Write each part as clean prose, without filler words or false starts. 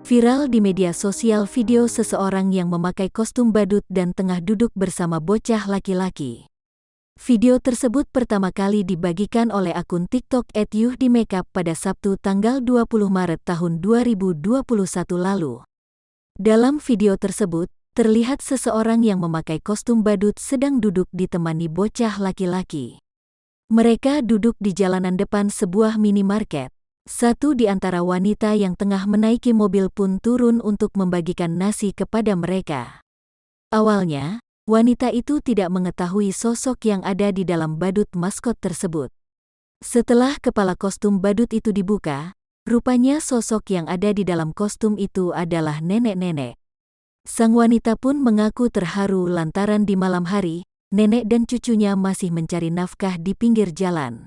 Viral di media sosial video seseorang yang memakai kostum badut dan tengah duduk bersama bocah laki-laki. Video tersebut pertama kali dibagikan oleh akun TikTok @yuhdimakeup pada Sabtu tanggal 20 Maret tahun 2021 lalu. Dalam video tersebut, terlihat seseorang yang memakai kostum badut sedang duduk ditemani bocah laki-laki. Mereka duduk di jalanan depan sebuah minimarket. Satu di antara wanita yang tengah menaiki mobil pun turun untuk membagikan nasi kepada mereka. Awalnya, wanita itu tidak mengetahui sosok yang ada di dalam badut maskot tersebut. Setelah kepala kostum badut itu dibuka, rupanya sosok yang ada di dalam kostum itu adalah nenek-nenek. Sang wanita pun mengaku terharu lantaran di malam hari, nenek dan cucunya masih mencari nafkah di pinggir jalan.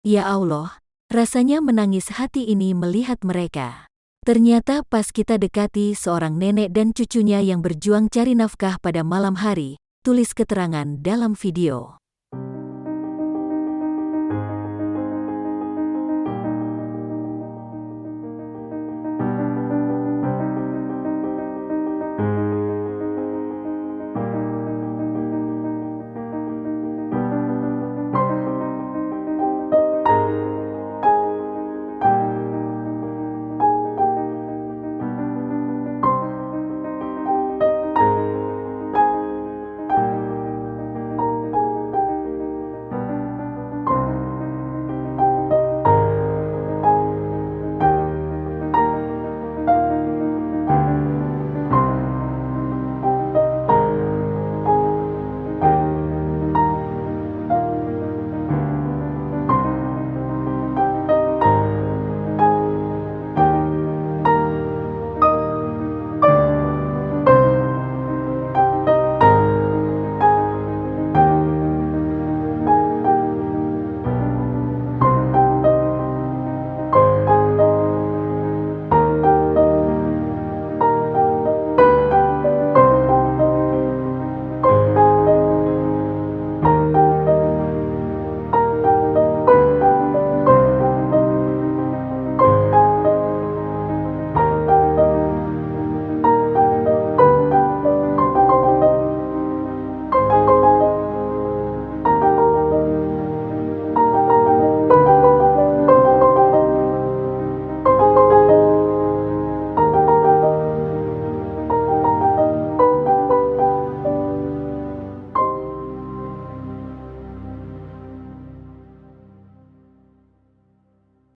Ya Allah, rasanya menangis hati ini melihat mereka. Ternyata pas kita dekati seorang nenek dan cucunya yang berjuang cari nafkah pada malam hari, tulis keterangan dalam video.